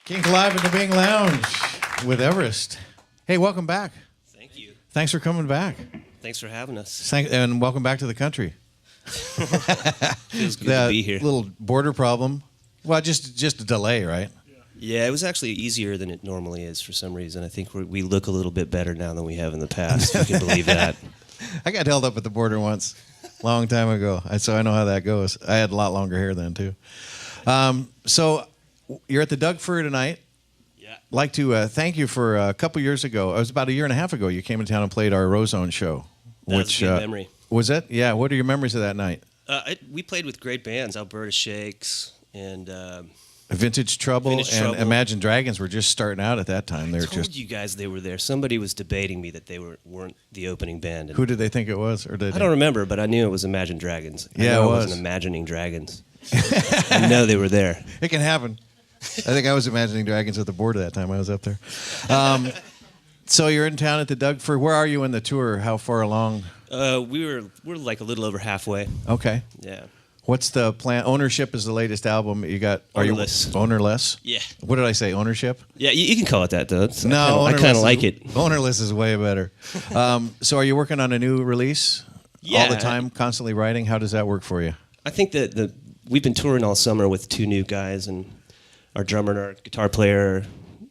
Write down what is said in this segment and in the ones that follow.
Kink Live in the Bing Lounge with Everest. Hey, welcome back. Thank you. Thanks for coming back. Thanks for having us. And welcome back to the country. Feels good to be here. Little border problem. Well, just a delay, right? Yeah, it was actually easier than it normally is for some reason. I think we look a little bit better now than we have in the past. You can believe that. I got held up at the border once, long time ago, so I know how that goes. I had a lot longer hair then, too. So you're at the Doug Fur tonight. Yeah. I'd like to thank you for a couple years ago. It was about a year and a half ago. You came in town and played our Rosone show. That was a good memory. Was it? Yeah. What are your memories of that night? We played with great bands, Alberta Shakes and Vintage Trouble and Imagine Dragons were just starting out at that time. I told you guys they were there. Somebody was debating me that they weren't the opening band. Who did they think it was? Or I don't remember, but I knew it was Imagine Dragons. Yeah, I it wasn't imagining dragons. I know they were there. It can happen. I think I was imagining dragons at the border that time I was up there. So you're in town at the Doug Fur. Where are you in the tour? How far along? We're like a little over halfway. Okay. Yeah. What's the plan? Ownership is the latest album you got. Ownerless. Ownerless? Yeah. What did I say? Ownership? Yeah, you can call it that, though. No, I kind of like it. Ownerless is way better. So are you working on a new release? Yeah. All the time, constantly writing? How does that work for you? I think that we've been touring all summer with two new guys, and our drummer and our guitar player are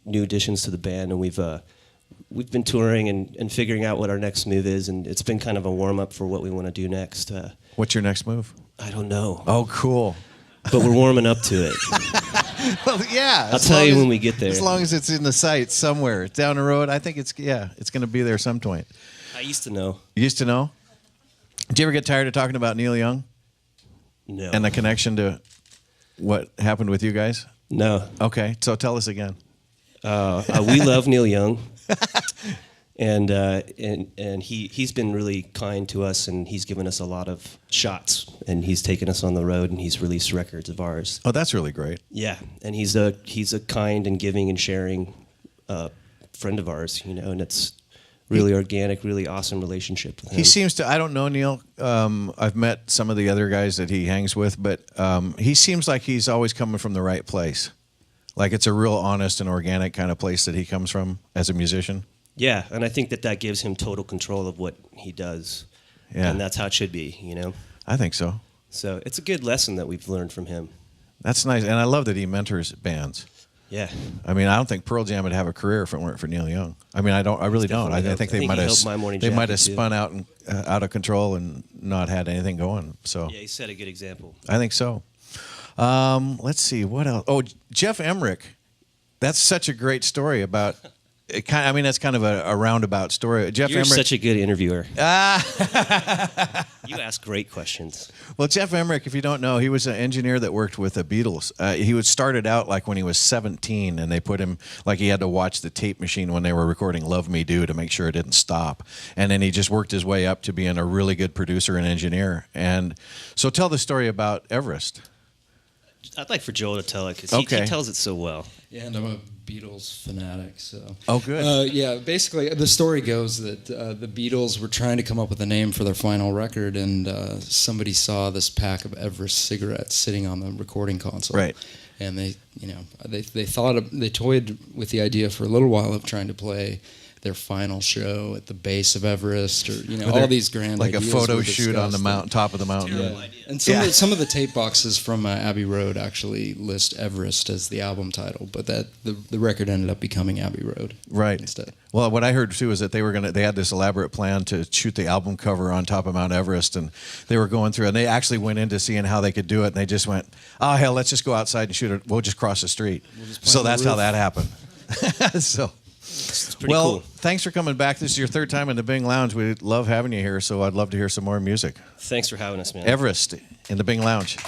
new additions to the band, and we've been touring and figuring out what our next move is, and it's been kind of a warm-up for what we want to do next. What's your next move? I don't know. Oh, cool. But we're warming up to it. Well, yeah. I'll tell you when we get there. As long as it's in the sights somewhere. Down the road, I think it's going to be there some point. I used to know. You used to know? Did you ever get tired of talking about Neil Young? No. And the connection to what happened with you guys? No. Okay, so tell us again. We love Neil Young. And he's been really kind to us, and he's given us a lot of shots, and he's taken us on the road, and he's released records of ours. Oh, that's really great. Yeah, and he's a kind and giving and sharing friend of ours, and it's really organic, really awesome relationship with him. He seems to. I don't know Neil. I've met some of the other guys that he hangs with, but he seems like he's always coming from the right place. Like it's a real honest and organic kind of place that he comes from as a musician. Yeah, and I think that gives him total control of what he does. Yeah. And that's how it should be, I think so. So it's a good lesson that we've learned from him. That's nice, and I love that he mentors bands. Yeah. I mean, I don't think Pearl Jam would have a career if it weren't for Neil Young. I mean, I really don't. I think they might have spun out and out of control and not had anything going. So yeah, he set a good example. I think so. Let's see what else. Oh, Jeff Emmerich. That's such a great story about. That's kind of a roundabout story. Jeff You're Emmerich, such a good interviewer. You ask great questions. Well, Jeff Emmerich, if you don't know, he was an engineer that worked with the Beatles. He started out like when he was 17, and they put him like he had to watch the tape machine when they were recording "Love Me Do" to make sure it didn't stop. And then he just worked his way up to being a really good producer and engineer. And so, tell the story about Everest. I'd like for Joel to tell it because he tells it so well. Yeah, and I'm a Beatles fanatic, so. Oh, good. Yeah, basically, the story goes that the Beatles were trying to come up with a name for their final record, and somebody saw this pack of Everest cigarettes sitting on the recording console. Right. And they toyed with the idea for a little while of trying to play their final show at the base of Everest, or all these grand like ideas a photo shoot on the mountain, top of the mountain. Terrible idea. And some of the tape boxes from Abbey Road actually list Everest as the album title, but the record ended up becoming Abbey Road instead. Well, what I heard too is that they had this elaborate plan to shoot the album cover on top of Mount Everest, and they were going through, and they actually went into seeing how they could do it, and they just went, "Oh hell, let's just go outside and shoot it. We'll just cross the street." So that's how that happened. So. It's pretty cool. Thanks for coming back. This is your third time in the Bing Lounge. We love having you here, so I'd love to hear some more music. Thanks for having us, man. Everest in the Bing Lounge.